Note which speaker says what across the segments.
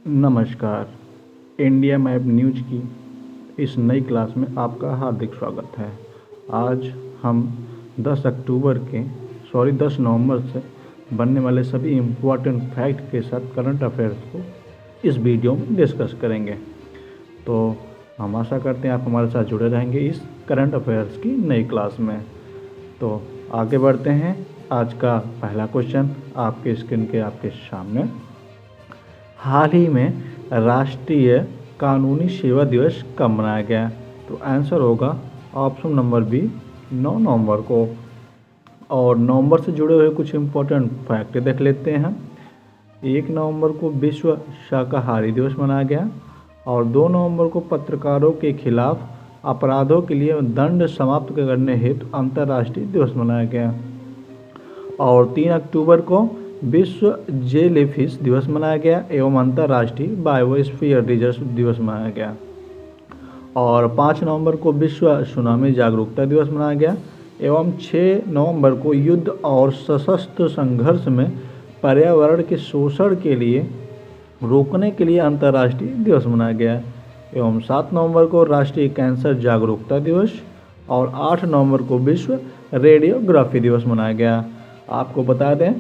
Speaker 1: नमस्कार। India map news की इस नई क्लास में आपका हार्दिक स्वागत है। आज हम 10 नवंबर से बनने वाले सभी इम्पोर्टेंट फैक्ट के साथ करंट अफेयर्स को इस वीडियो में डिस्कस करेंगे। तो हम आशा करते हैं आप हमारे साथ जुड़े रहेंगे इस करंट अफेयर्स की नई क्लास में। तो आगे बढ़ते हैं। आज का पहला क्वेश्चन आपके स्क्रीन के आपके सामने। हाल ही में राष्ट्रीय कानूनी सेवा दिवस कब मनाया गया? तो आंसर होगा ऑप्शन नंबर बी 9 नवंबर को। और नवंबर से जुड़े हुए कुछ इम्पोर्टेंट फैक्ट देख लेते हैं। 1 नवंबर को विश्व शाकाहारी दिवस मनाया गया और 2 नवंबर को पत्रकारों के खिलाफ अपराधों के लिए दंड समाप्त करने हेतु अंतर्राष्ट्रीय दिवस मनाया गया और 3 अक्टूबर को विश्व जेलीफिश दिवस मनाया गया एवं अंतर्राष्ट्रीय बायोस्फीयर रिजर्व दिवस मनाया गया और 5 नवंबर को विश्व सुनामी जागरूकता दिवस मनाया गया एवं 6 नवंबर को युद्ध और सशस्त्र संघर्ष में पर्यावरण के शोषण के लिए रोकने के लिए अंतर्राष्ट्रीय दिवस मनाया गया एवं 7 नवंबर को राष्ट्रीय कैंसर जागरूकता दिवस और 8 नवंबर को विश्व रेडियोग्राफी दिवस मनाया गया। आपको बता दें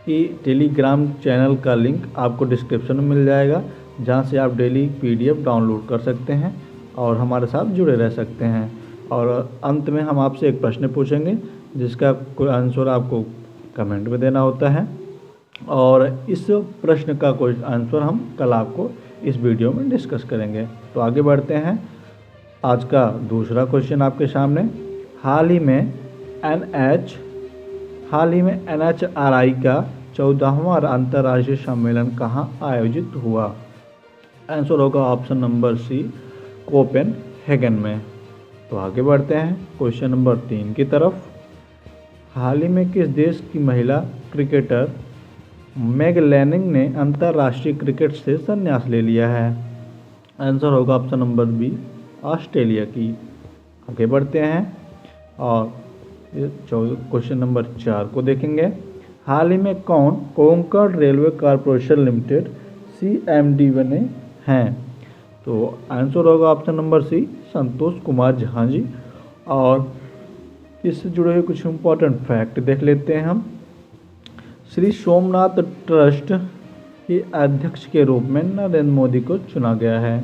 Speaker 1: कि टेलीग्राम चैनल का लिंक आपको डिस्क्रिप्शन में मिल जाएगा, जहां से आप डेली पीडीएफ डाउनलोड कर सकते हैं और हमारे साथ जुड़े रह सकते हैं। और अंत में हम आपसे एक प्रश्न पूछेंगे जिसका कोई आंसर आपको कमेंट में देना होता है और इस प्रश्न का कोई आंसर हम कल आपको इस वीडियो में डिस्कस करेंगे। तो आगे बढ़ते हैं। आज का दूसरा क्वेश्चन आपके सामने। हाल ही में NHRI का 14वां अंतर्राष्ट्रीय सम्मेलन कहाँ आयोजित हुआ? आंसर होगा ऑप्शन नंबर सी कोपेनहेगन में। तो आगे बढ़ते हैं क्वेश्चन नंबर 3 की तरफ। हाल ही में किस देश की महिला क्रिकेटर मेग लैनिंग ने अंतर्राष्ट्रीय क्रिकेट से संन्यास ले लिया है? आंसर होगा ऑप्शन नंबर बी ऑस्ट्रेलिया की। आगे बढ़ते हैं और क्वेश्चन नंबर 4 को देखेंगे। हाल ही में कौन Konkan railway corporation limited CMD बने हैं? तो आंसर होगा ऑप्शन नंबर सी संतोष कुमार झा जी। और इससे जुड़े हुए कुछ इम्पोर्टेंट फैक्ट देख लेते हैं हम। श्री सोमनाथ ट्रस्ट के अध्यक्ष के रूप में नरेंद्र मोदी को चुना गया है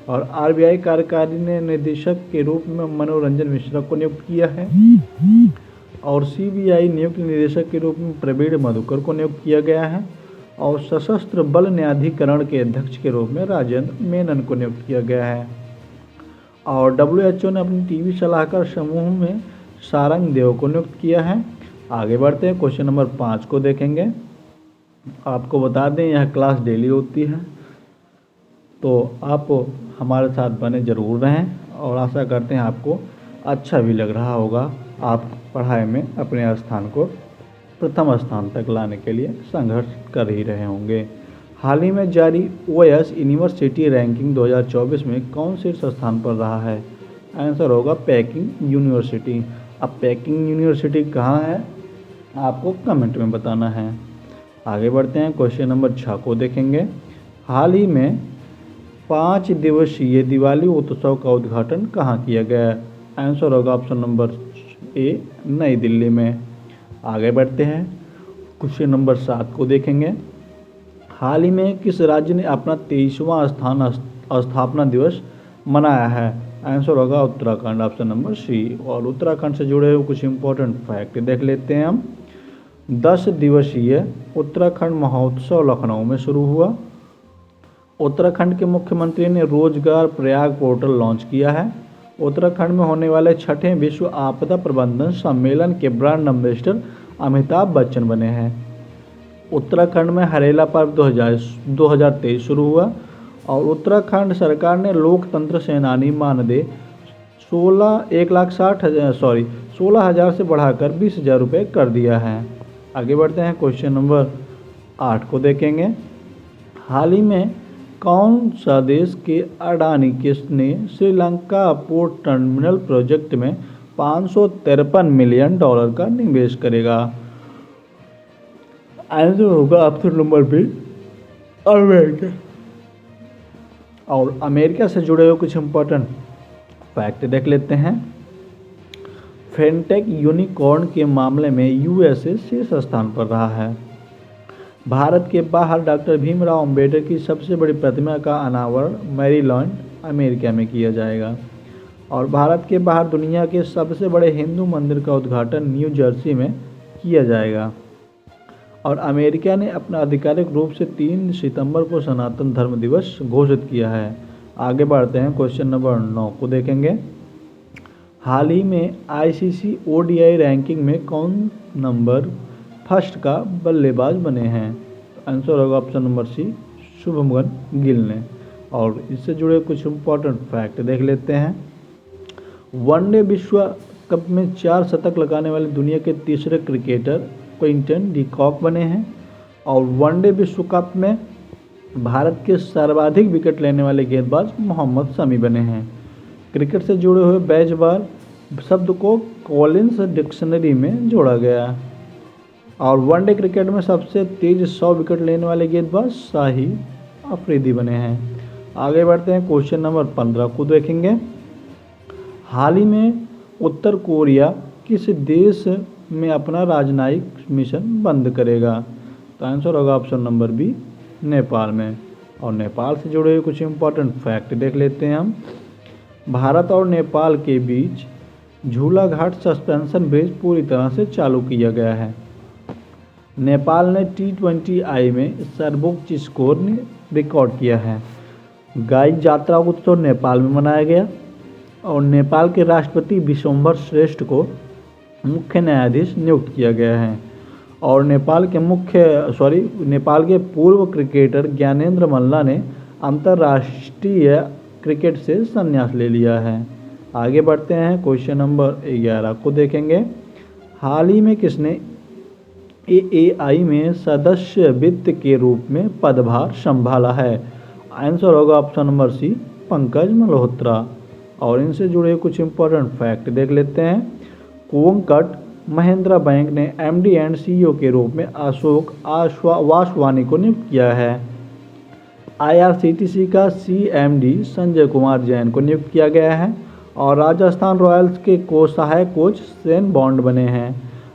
Speaker 1: और RBI कार्यकारी ने निदेशक के रूप में मनोरंजन मिश्रा को नियुक्त किया है और CBI नियुक्त निदेशक के रूप में प्रवीण मधुकर को नियुक्त किया गया है और सशस्त्र बल न्यायाधिकरण के अध्यक्ष के रूप में राजेंद्र मेनन को नियुक्त किया गया है और WHO ने अपनी टीवी सलाहकार समूह में सारंग देव को नियुक्त किया है। आगे बढ़ते हैं क्वेश्चन नंबर 5 को देखेंगे। आपको बता दें यह क्लास डेली होती है, तो आप हमारे साथ बने ज़रूर रहें और आशा करते हैं आपको अच्छा भी लग रहा होगा। आप पढ़ाई में अपने स्थान को प्रथम स्थान तक लाने के लिए संघर्ष कर ही रहे होंगे। हाल ही में जारी OAS यूनिवर्सिटी रैंकिंग 2024 में कौन शीर्ष स्थान पर रहा है? आंसर होगा पेकिंग यूनिवर्सिटी। अब पेकिंग यूनिवर्सिटी कहाँ है आपको कमेंट में बताना है। आगे बढ़ते हैं क्वेश्चन नंबर 6 को देखेंगे। हाल ही में 5 दिवसीय दिवाली उत्सव का उद्घाटन कहाँ किया गया? आंसर होगा ऑप्शन नंबर ए नई दिल्ली में। आगे बढ़ते हैं क्वेश्चन नंबर 7 को देखेंगे। हाल ही में किस राज्य ने अपना 23वां स्थापना दिवस मनाया है? आंसर होगा उत्तराखंड, ऑप्शन नंबर सी। और उत्तराखंड से जुड़े हुए कुछ इम्पोर्टेंट फैक्ट देख लेते हैं हम। 10 दिवसीय उत्तराखंड महोत्सव लखनऊ में शुरू हुआ। उत्तराखंड के मुख्यमंत्री ने रोजगार प्रयाग पोर्टल लॉन्च किया है। उत्तराखंड में होने वाले 6ठे विश्व आपदा प्रबंधन सम्मेलन के ब्रांड एम्बेसडर अमिताभ बच्चन बने हैं। उत्तराखंड में हरेला पर्व 2023 शुरू हुआ और उत्तराखंड सरकार ने लोकतंत्र सेनानी मानदेय 16,60,000 से बढ़ाकर 20,000 रुपये कर दिया है। आगे बढ़ते हैं क्वेश्चन नंबर 8 को देखेंगे। हाल ही में कौन सा देश के अडानी ने श्रीलंका पोर्ट टर्मिनल प्रोजेक्ट में $553 मिलियन का निवेश करेगा? आंसर होगा ऑप्शन नंबर बी अमेरिका। और अमेरिका से जुड़े हुए कुछ इंपॉर्टेंट फैक्ट देख लेते हैं। फिनटेक यूनिकॉर्न के मामले में यूएसए शीर्ष स्थान पर रहा है। भारत के बाहर डॉक्टर भीमराव अंबेडकर की सबसे बड़ी प्रतिमा का अनावरण मैरीलैंड, अमेरिका में किया जाएगा। और भारत के बाहर दुनिया के सबसे बड़े हिंदू मंदिर का उद्घाटन न्यू जर्सी में किया जाएगा। और अमेरिका ने अपना आधिकारिक रूप से 3 सितंबर को सनातन धर्म दिवस घोषित किया है। आगे बढ़ते हैं, क्वेश्चन नंबर 9 को देखेंगे। हाल ही में आईसीसी ओडीआई रैंकिंग में कौन नंबर फर्स्ट का बल्लेबाज बने हैं? आंसर होगा option number C, Shubman Gill ने। और इससे जुड़े कुछ इंपॉर्टेंट फैक्ट देख लेते हैं। वनडे विश्व कप में 4 शतक लगाने वाले दुनिया के तीसरे क्रिकेटर क्विंटन डी कॉक बने हैं। और वनडे विश्व कप में भारत के सर्वाधिक विकेट लेने वाले गेंदबाज मोहम्मद शमी बने हैं। क्रिकेट से जुड़े हुए बेजबार शब्द को कॉलिंस डिक्शनरी में जोड़ा गया। और वनडे क्रिकेट में सबसे तेज 100 विकेट लेने वाले गेंदबाज शाहिद अफरीदी बने हैं। आगे बढ़ते हैं, क्वेश्चन नंबर 15 को देखेंगे। हाल ही में उत्तर कोरिया किस देश में अपना राजनयिक मिशन बंद करेगा? तो आंसर होगा ऑप्शन नंबर बी, नेपाल में। और नेपाल से जुड़े हुए कुछ इंपॉर्टेंट फैक्ट देख लेते हैं हम। भारत और नेपाल के बीच झूला घाट सस्पेंशन ब्रिज पूरी तरह से चालू किया गया है। नेपाल ने T20I में सर्वोच्च स्कोर ने रिकॉर्ड किया है। गाई यात्रा उत्सव नेपाल में मनाया गया। और नेपाल के राष्ट्रपति विश्वम्भर श्रेष्ठ को मुख्य न्यायाधीश नियुक्त किया गया है। और नेपाल के पूर्व क्रिकेटर ज्ञानेंद्र मल्ला ने अंतर्राष्ट्रीय क्रिकेट से संन्यास ले लिया है। आगे बढ़ते हैं, क्वेश्चन नंबर 11 को देखेंगे। हाल ही में किसने AAI में सदस्य वित्त के रूप में पदभार संभाला है? आंसर होगा option number C, Pankaj Malhotra. और इनसे जुड़े कुछ इंपॉर्टेंट फैक्ट देख लेते हैं। कोंकण महिंद्रा बैंक ने MD एंड CEO के रूप में अशोक वासवानी को नियुक्त किया है। IRCTC का CMD संजय कुमार जैन को नियुक्त किया गया है। और राजस्थान रॉयल्स के सहायक कोच शेन बॉन्ड बने हैं।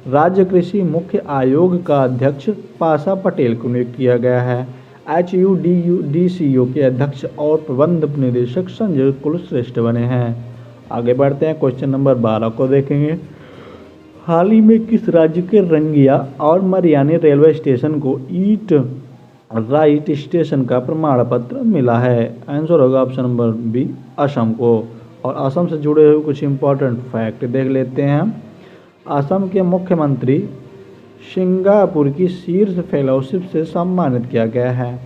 Speaker 1: राज्य कृषि मुख्य आयोग का अध्यक्ष पाशा पटेल को नियुक्त किया गया है। HUDCO के अध्यक्ष और प्रबंध निदेशक संजय कुलश्रेष्ठ बने हैं। आगे बढ़ते हैं, क्वेश्चन नंबर 12 को देखेंगे। हाल ही में किस राज्य के रंगिया और मरियानी रेलवे स्टेशन को ईट राइट स्टेशन का प्रमाण पत्र मिला है? आंसर होगा ऑप्शन नंबर बी, असम को। और असम से जुड़े हुए कुछ इंपॉर्टेंट फैक्ट देख लेते हैं। असम के मुख्यमंत्री सिंगापुर की शीर्ष फेलोशिप से सम्मानित किया गया है।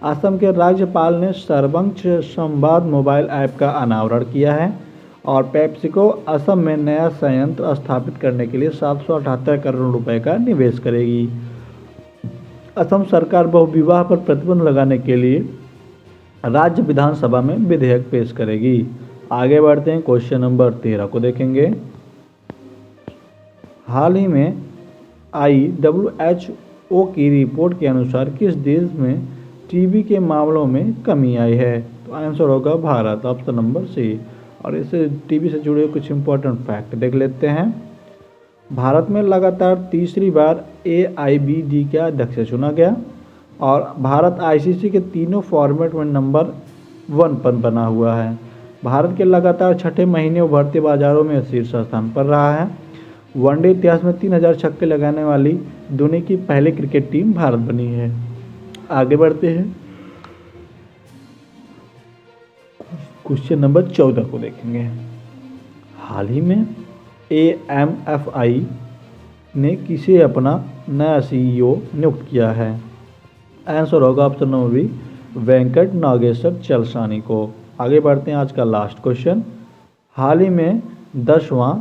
Speaker 1: असम के राज्यपाल ने सर्वंक्ष संवाद मोबाइल ऐप का अनावरण किया है। और पेप्सिको असम में नया संयंत्र स्थापित करने के लिए 778 करोड़ रुपए का निवेश करेगी। असम सरकार बहुविवाह पर प्रतिबंध लगाने के लिए राज्य विधानसभा में विधेयक पेश करेगी। आगे बढ़ते हैं, क्वेश्चन नंबर 13 को देखेंगे। हाल ही में WHO की रिपोर्ट के अनुसार किस देश में टीबी के मामलों में कमी आई है? तो आंसर होगा भारत, ऑप्शन नंबर सी। और इससे टीबी से जुड़े कुछ इंपॉर्टेंट फैक्ट देख लेते हैं। भारत में लगातार तीसरी बार AIBD का अध्यक्ष चुना गया। और भारत ICC के तीनों फॉर्मेट में नंबर 1 पर बना हुआ है। भारत के लगातार छठे महीने उभरते बाजारों में शीर्ष स्थान पर रहा है। वनडे इतिहास में 3000 छक्के लगाने वाली दुनिया की पहली क्रिकेट टीम भारत बनी है। आगे बढ़ते हैं, क्वेश्चन नंबर 14 को देखेंगे। हाल ही में AMFI ने किसे अपना नया CEO नियुक्त किया है? आंसर होगा option number B, Venkat Nageswar Chalasani को। आगे बढ़ते हैं, आज का लास्ट क्वेश्चन। हाल ही में 10वां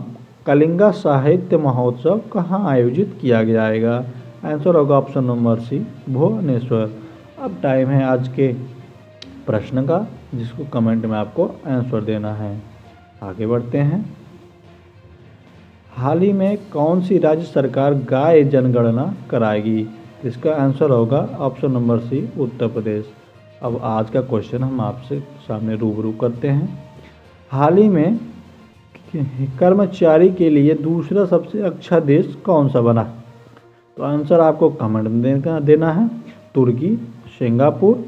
Speaker 1: कलिंगा साहित्य महोत्सव कहाँ आयोजित किया जाएगा? आंसर होगा ऑप्शन नंबर सी, भुवनेश्वर। अब टाइम है आज के प्रश्न का, जिसको कमेंट में आपको आंसर देना है। आगे बढ़ते हैं। हाल ही में कौन सी राज्य सरकार गाय जनगणना कराएगी? इसका आंसर होगा ऑप्शन नंबर सी, उत्तर प्रदेश। अब आज का क्वेश्चन हम आपसे सामने रूबरू करते हैं। हाल ही में कर्मचारी के लिए दूसरा सबसे अच्छा देश कौन सा बना? तो आंसर आपको कमेंट में देना है। तुर्की, सिंगापुर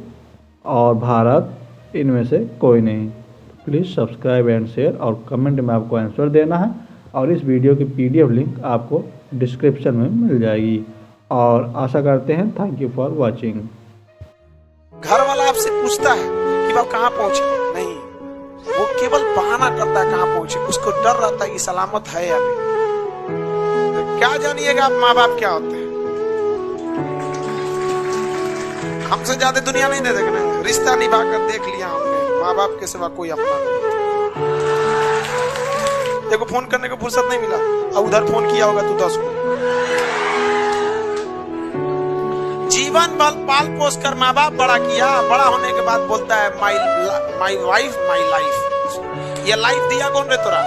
Speaker 1: और भारत, इनमें से कोई नहीं। प्लीज़ सब्सक्राइब एंड शेयर और कमेंट में आपको आंसर देना है। और इस वीडियो की PDF लिंक आपको डिस्क्रिप्शन में मिल जाएगी। और आशा करते हैं, थैंक यू फॉर वॉचिंग।
Speaker 2: घर वाला आपसे पूछता है कि बाप कहाँ पहुंचे, नहीं, वो केवल बहाना करता है कहाँ पहुंचे, उसको डर रहता है कि सलामत है या नहीं। तो क्या जानिएगा आप माँ बाप क्या होते हैं। हमसे ज्यादा दुनिया नहीं दे देखना, रिश्ता निभा कर देख लिया हमने, माँ बाप के सिवा कोई अपना नहीं। देखो फोन करने को फुर्सत नहीं मिला, अब उधर फोन किया होगा तू 10 को। जीवन भर पाल पोस कर माँ बाप बड़ा किया, बड़ा होने के बाद बोलता है माई वाइफ माई लाइफ। ये लाइफ दिया कौन रे तोरा?